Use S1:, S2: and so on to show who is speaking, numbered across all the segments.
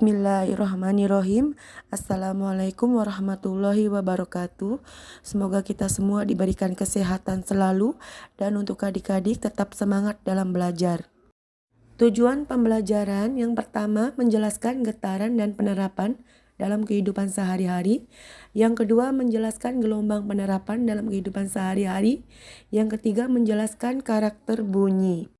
S1: Bismillahirrahmanirrahim. Assalamualaikum warahmatullahi wabarakatuh. Semoga kita semua diberikan kesehatan selalu dan untuk adik-adik tetap semangat dalam belajar. Tujuan pembelajaran yang pertama menjelaskan getaran dan penerapan dalam kehidupan sehari-hari. Yang kedua menjelaskan gelombang penerapan dalam kehidupan sehari-hari. Yang ketiga menjelaskan karakter bunyi.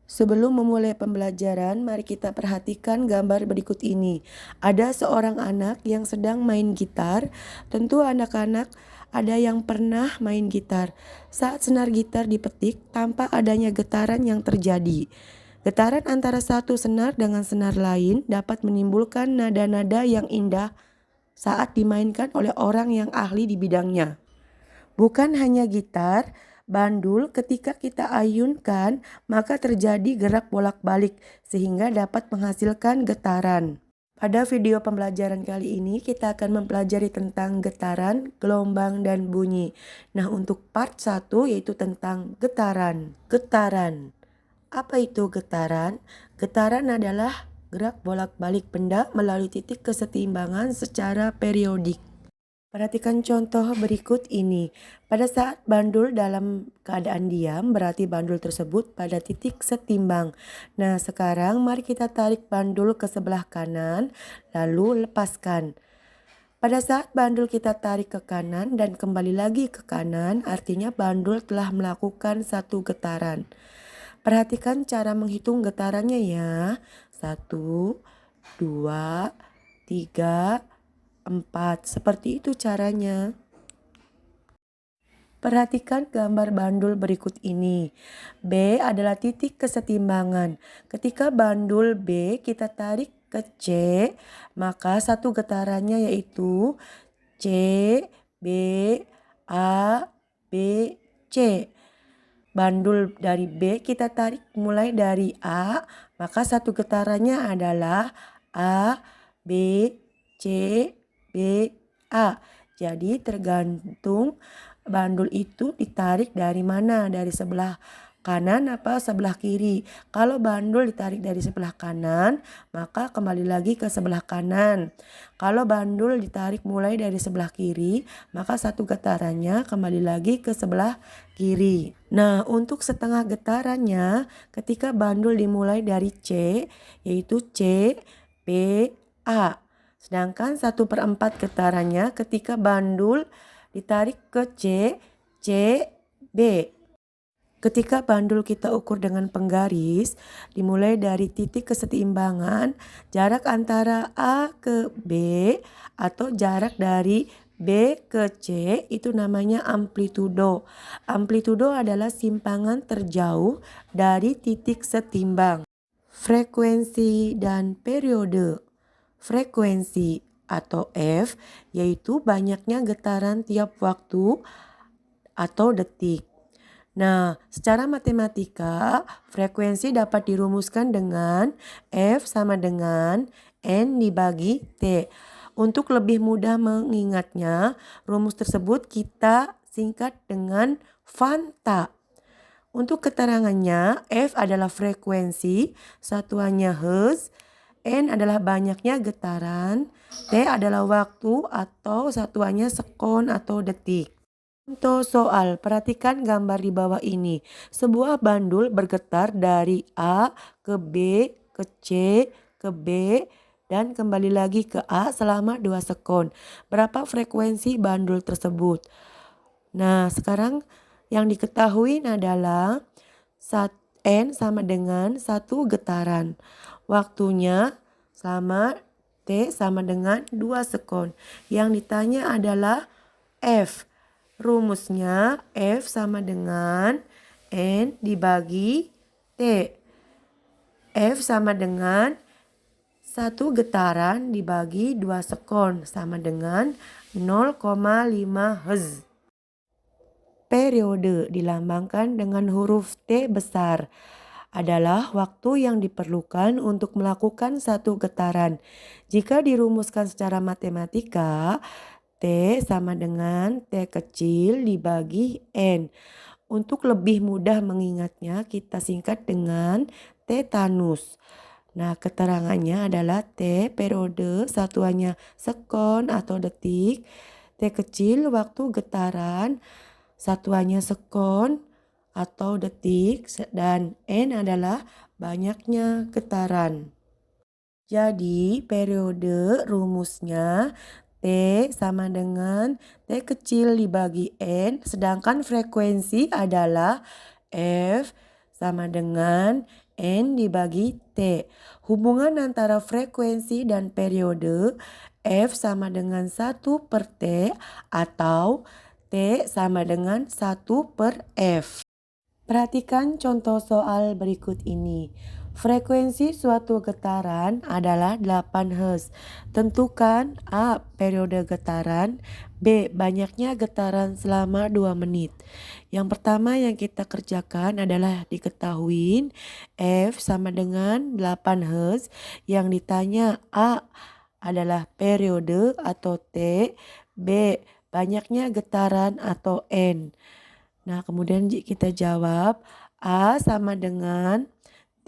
S1: Sebelum memulai pembelajaran, mari kita perhatikan gambar berikut ini. Ada seorang anak yang sedang main gitar. Tentu anak-anak ada yang pernah main gitar. Saat senar gitar dipetik, tampak adanya getaran yang terjadi. Getaran antara satu senar dengan senar lain dapat menimbulkan nada-nada yang indah saat dimainkan oleh orang yang ahli di bidangnya. Bukan hanya gitar, bandul ketika kita ayunkan maka terjadi gerak bolak-balik sehingga dapat menghasilkan getaran. Pada video pembelajaran kali ini kita akan mempelajari tentang getaran, gelombang, dan bunyi. Nah, untuk part 1 yaitu tentang getaran. Getaran. Apa itu getaran? Getaran adalah gerak bolak-balik benda melalui titik kesetimbangan secara periodik. Perhatikan contoh berikut ini. Pada saat bandul dalam keadaan diam, berarti bandul tersebut pada titik setimbang. Nah, sekarang mari kita tarik bandul ke sebelah kanan, lalu lepaskan. Pada saat bandul kita tarik ke kanan dan kembali lagi ke kanan, artinya bandul telah melakukan satu getaran. Perhatikan cara menghitung getarannya ya. 1, 2, 3, 4. Seperti itu caranya. Perhatikan gambar bandul berikut ini. B adalah titik kesetimbangan. Ketika bandul B kita tarik ke C, maka satu getarannya yaitu C, B, A, B, C. Bandul dari B kita tarik mulai dari A, maka satu getarannya adalah A, B, C, B, A. Jadi tergantung bandul itu ditarik dari mana, dari sebelah kanan apa sebelah kiri. Kalau bandul ditarik dari sebelah kanan, maka kembali lagi ke sebelah kanan. Kalau bandul ditarik mulai dari sebelah kiri, maka satu getarannya kembali lagi ke sebelah kiri. Nah, untuk setengah getarannya ketika bandul dimulai dari C, yaitu C, B, A. Sedangkan 1/4 getarannya ketika bandul ditarik ke C, C, B. Ketika bandul kita ukur dengan penggaris, dimulai dari titik kesetimbangan, jarak antara A ke B atau jarak dari B ke C itu namanya amplitudo. Amplitudo adalah simpangan terjauh dari titik setimbang. Frekuensi dan periode. Frekuensi atau F yaitu banyaknya getaran tiap waktu atau detik. Nah, secara matematika frekuensi dapat dirumuskan dengan F sama dengan N dibagi T. Untuk lebih mudah mengingatnya, rumus tersebut kita singkat dengan Fanta. Untuk keterangannya, F adalah frekuensi, satuannya Hertz. N adalah banyaknya getaran, T adalah waktu atau satuannya sekon atau detik. Contoh soal, perhatikan gambar di bawah ini. Sebuah bandul bergetar dari A ke B, ke C, ke B, dan kembali lagi ke A selama 2 sekon. Berapa frekuensi bandul tersebut? Nah, sekarang yang diketahui adalah N sama dengan 1 getaran. Waktunya sama T sama dengan 2 sekon. Yang ditanya adalah F. Rumusnya F sama dengan N dibagi T. F sama dengan 1 getaran dibagi 2 sekon sama dengan 0,5 Hz. Periode dilambangkan dengan huruf T besar adalah waktu yang diperlukan untuk melakukan satu getaran. Jika dirumuskan secara matematika, T sama dengan T kecil dibagi N. Untuk lebih mudah mengingatnya, kita singkat dengan tetanus. Nah, keterangannya adalah T periode satuannya sekon atau detik, T kecil waktu getaran satuannya sekon atau detik, dan N adalah banyaknya getaran. Jadi periode rumusnya T sama dengan T kecil dibagi N, sedangkan frekuensi adalah F sama dengan N dibagi T. Hubungan antara frekuensi dan periode F sama dengan 1/T atau T sama dengan 1/F. Perhatikan contoh soal berikut ini. Frekuensi suatu getaran adalah 8 Hz. Tentukan A. Periode getaran, B. Banyaknya getaran selama 2 menit. Yang pertama yang kita kerjakan adalah diketahui F sama dengan 8 Hz. Yang ditanya A adalah periode atau T, B. Banyaknya getaran atau N. Nah, kemudian kita jawab A sama dengan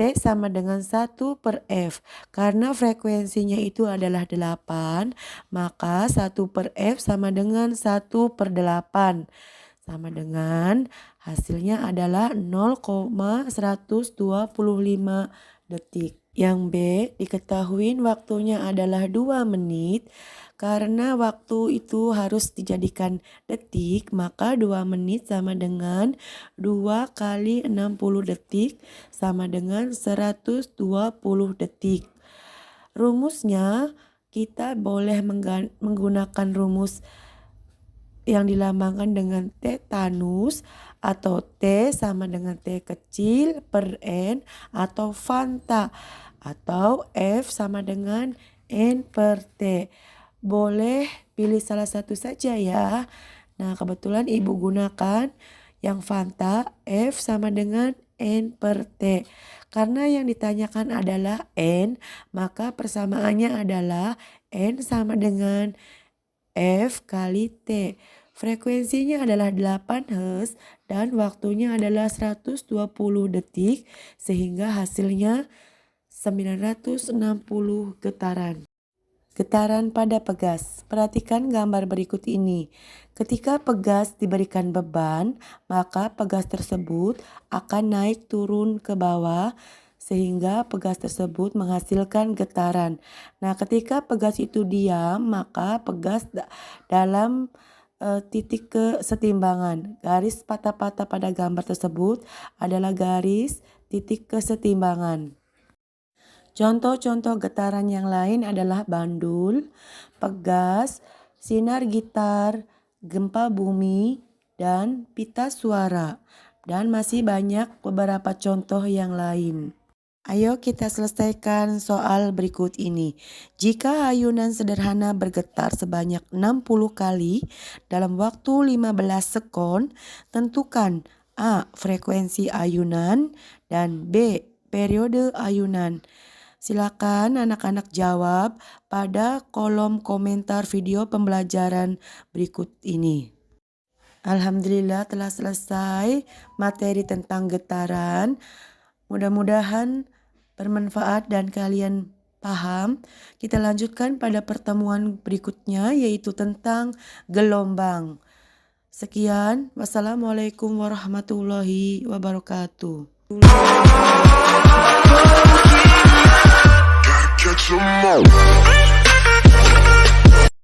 S1: T sama dengan 1/F. Karena frekuensinya itu adalah 8, maka 1/F sama dengan 1/8. Sama dengan hasilnya adalah 0,125 detik. Yang B diketahui waktunya adalah 2 menit. Karena waktu itu harus dijadikan detik, maka 2 menit sama dengan 2 kali 60 detik sama dengan 120 detik. Rumusnya kita boleh menggunakan rumus yang dilambangkan dengan tetanus atau T sama dengan T kecil per N atau Fanta atau F sama dengan N per T. Boleh pilih salah satu saja ya. Nah, kebetulan Ibu gunakan yang Fanta, F sama dengan N per T. Karena yang ditanyakan adalah N, maka persamaannya adalah N sama dengan F kali T. Frekuensinya adalah 8 Hz dan waktunya adalah 120 detik sehingga hasilnya 960 getaran. Getaran pada pegas. Perhatikan gambar berikut ini. Ketika pegas diberikan beban, maka pegas tersebut akan naik turun ke bawah sehingga pegas tersebut menghasilkan getaran. Nah, ketika pegas itu diam, maka pegas dalam titik kesetimbangan. Garis patah-patah pada gambar tersebut adalah garis titik kesetimbangan. Contoh-contoh getaran yang lain adalah bandul, pegas, sinar gitar, gempa bumi, dan pita suara. Dan masih banyak beberapa contoh yang lain. Ayo kita selesaikan soal berikut ini. Jika ayunan sederhana bergetar sebanyak 60 kali dalam waktu 15 sekon, tentukan A. Frekuensi ayunan dan B. Periode ayunan. Silakan anak-anak jawab pada kolom komentar video pembelajaran berikut ini. Alhamdulillah telah selesai materi tentang getaran. Mudah-mudahan bermanfaat dan kalian paham. Kita lanjutkan pada pertemuan berikutnya yaitu tentang gelombang. Sekian, wassalamualaikum warahmatullahi wabarakatuh.